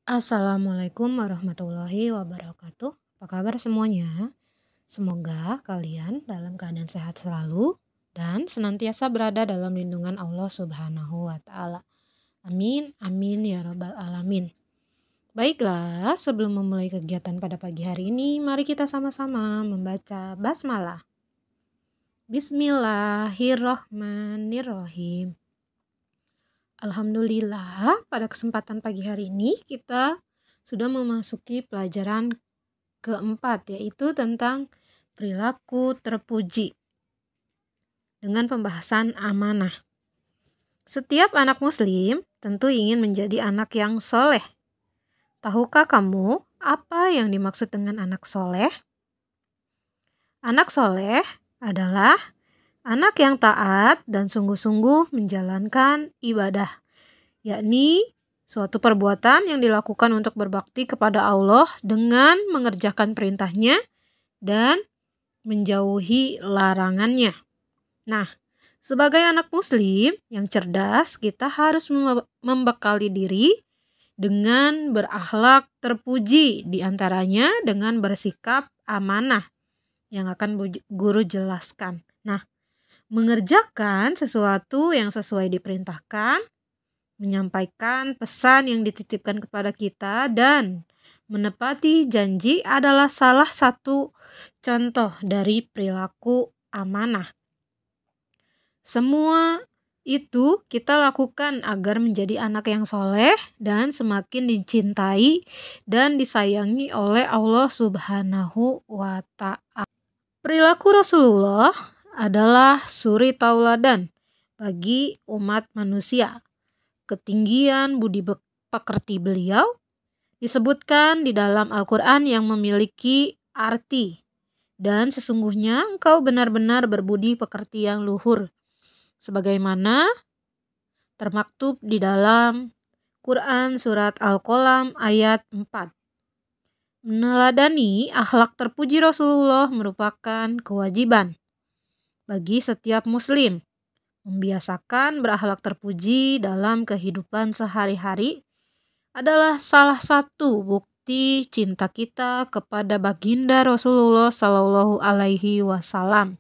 Assalamualaikum warahmatullahi wabarakatuh. Apa kabar semuanya? Semoga kalian dalam keadaan sehat selalu dan senantiasa berada dalam lindungan Allah Subhanahu wa Ta'ala. Amin, amin ya Rabbal 'Alamin. Baiklah, sebelum memulai kegiatan pada pagi hari ini, mari kita sama-sama membaca basmalah. Bismillahirrohmanirrohim. Alhamdulillah, pada kesempatan pagi hari ini kita sudah memasuki pelajaran keempat, yaitu tentang perilaku terpuji dengan pembahasan amanah. Setiap anak muslim tentu ingin menjadi anak yang soleh. Tahukah kamu apa yang dimaksud dengan anak soleh? Anak soleh adalah anak yang taat dan sungguh-sungguh menjalankan ibadah, yakni suatu perbuatan yang dilakukan untuk berbakti kepada Allah dengan mengerjakan perintahnya dan menjauhi larangannya. Nah, sebagai anak muslim yang cerdas, kita harus membekali diri dengan berakhlak terpuji, diantaranya dengan bersikap amanah yang akan guru jelaskan. Nah, mengerjakan sesuatu yang sesuai diperintahkan, menyampaikan pesan yang dititipkan kepada kita, dan menepati janji adalah salah satu contoh dari perilaku amanah. Semua itu kita lakukan agar menjadi anak yang soleh dan semakin dicintai dan disayangi oleh Allah Subhanahu wa Ta'ala. Perilaku Rasulullah adalah suri tauladan bagi umat manusia. Ketinggian budi pekerti beliau disebutkan di dalam Al-Quran yang memiliki arti, dan sesungguhnya engkau benar-benar berbudi pekerti yang luhur, sebagaimana termaktub di dalam Quran surat Al-Qalam ayat 4. Meneladani akhlak terpuji Rasulullah merupakan kewajiban bagi setiap muslim. Membiasakan berakhlak terpuji dalam kehidupan sehari-hari adalah salah satu bukti cinta kita kepada baginda Rasulullah Shallallahu Alaihi Wasallam,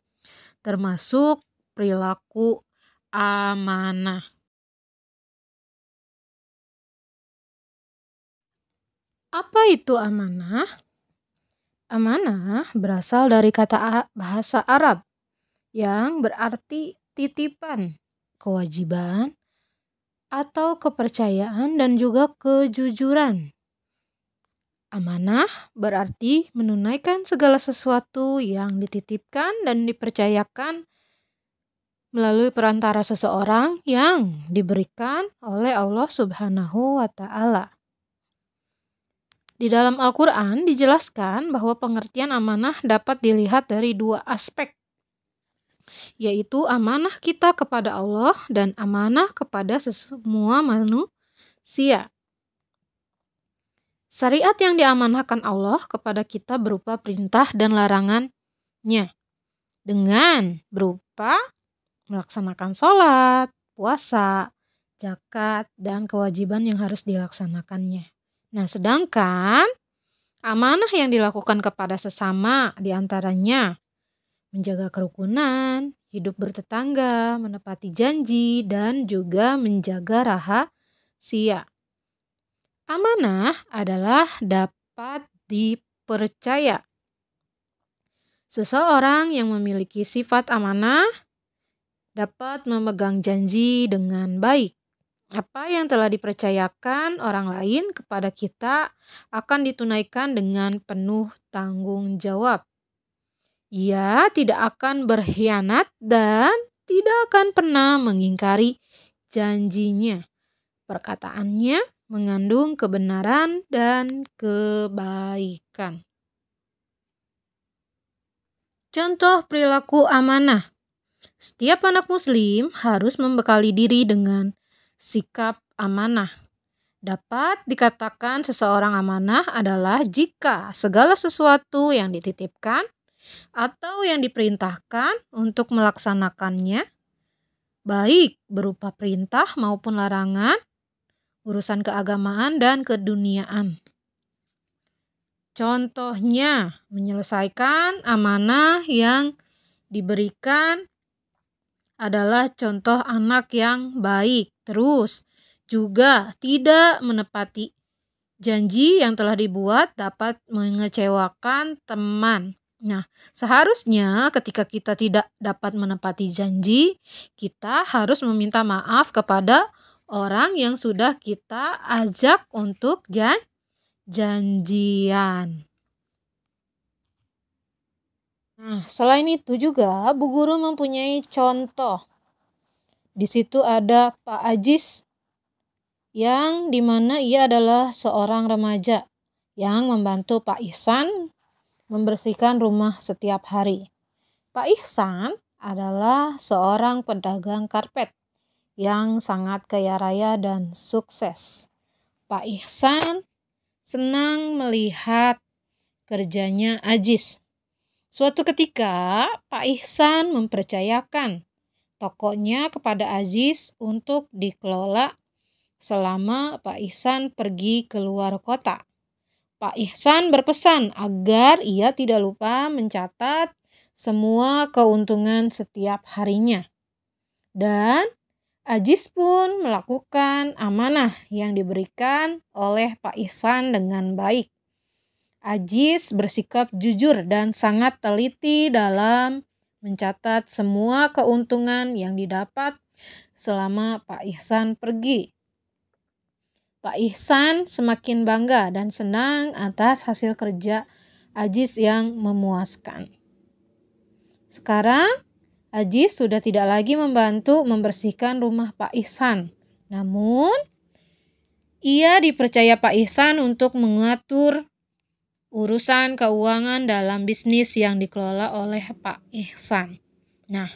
termasuk perilaku amanah. Apa itu amanah? Amanah berasal dari kata bahasa Arab yang berarti titipan, kewajiban, atau kepercayaan dan juga kejujuran. Amanah berarti menunaikan segala sesuatu yang dititipkan dan dipercayakan melalui perantara seseorang yang diberikan oleh Allah Subhanahu wa Ta'ala. Di dalam Al-Quran dijelaskan bahwa pengertian amanah dapat dilihat dari dua aspek, yaitu amanah kita kepada Allah dan amanah kepada semua manusia. Syariat yang diamanahkan Allah kepada kita berupa perintah dan larangannya, dengan berupa melaksanakan sholat, puasa, zakat, dan kewajiban yang harus dilaksanakannya. Nah, sedangkan amanah yang dilakukan kepada sesama diantaranya menjaga kerukunan, hidup bertetangga, menepati janji, dan juga menjaga rahasia. Amanah adalah dapat dipercaya. Seseorang yang memiliki sifat amanah dapat memegang janji dengan baik. Apa yang telah dipercayakan orang lain kepada kita akan ditunaikan dengan penuh tanggung jawab. Ia tidak akan berkhianat dan tidak akan pernah mengingkari janjinya. Perkataannya mengandung kebenaran dan kebaikan. Contoh perilaku amanah. Setiap anak muslim harus membekali diri dengan sikap amanah. Dapat dikatakan seseorang amanah adalah jika segala sesuatu yang dititipkan atau yang diperintahkan untuk melaksanakannya, baik berupa perintah maupun larangan, urusan keagamaan dan keduniaan. Contohnya, menyelesaikan amanah yang diberikan adalah contoh anak yang baik. Terus, juga tidak menepati janji yang telah dibuat dapat mengecewakan teman. Nah, seharusnya ketika kita tidak dapat menepati janji, kita harus meminta maaf kepada orang yang sudah kita ajak untuk janjian. Nah, selain itu juga Bu Guru mempunyai contoh. Di situ ada Pak Ajis yang dimana ia adalah seorang remaja yang membantu Pak Ihsan membersihkan rumah setiap hari. Pak Ihsan adalah seorang pedagang karpet yang sangat kaya raya dan sukses. Pak Ihsan senang melihat kerjanya Ajis. Suatu ketika Pak Ihsan mempercayakan tokonya kepada Aziz untuk dikelola selama Pak Ihsan pergi keluar kota. Pak Ihsan berpesan agar ia tidak lupa mencatat semua keuntungan setiap harinya. Dan Aziz pun melakukan amanah yang diberikan oleh Pak Ihsan dengan baik. Aziz bersikap jujur dan sangat teliti dalam mencatat semua keuntungan yang didapat selama Pak Ihsan pergi. Pak Ihsan semakin bangga dan senang atas hasil kerja Aziz yang memuaskan. Sekarang, Aziz sudah tidak lagi membantu membersihkan rumah Pak Ihsan. Namun, ia dipercaya Pak Ihsan untuk mengatur urusan keuangan dalam bisnis yang dikelola oleh Pak Ihsan. Nah,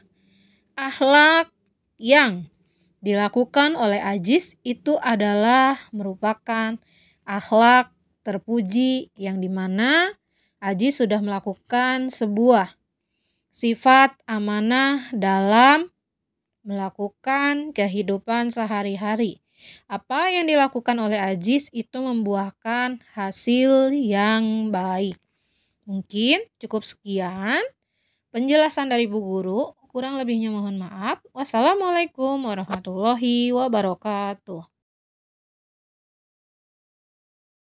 akhlak yang dilakukan oleh Aziz itu adalah merupakan akhlak terpuji yang dimana Aziz sudah melakukan sebuah sifat amanah dalam melakukan kehidupan sehari-hari. Apa yang dilakukan oleh Aziz itu membuahkan hasil yang baik. Mungkin cukup sekian penjelasan dari Bu Guru. Kurang lebihnya mohon maaf. Wassalamualaikum warahmatullahi wabarakatuh.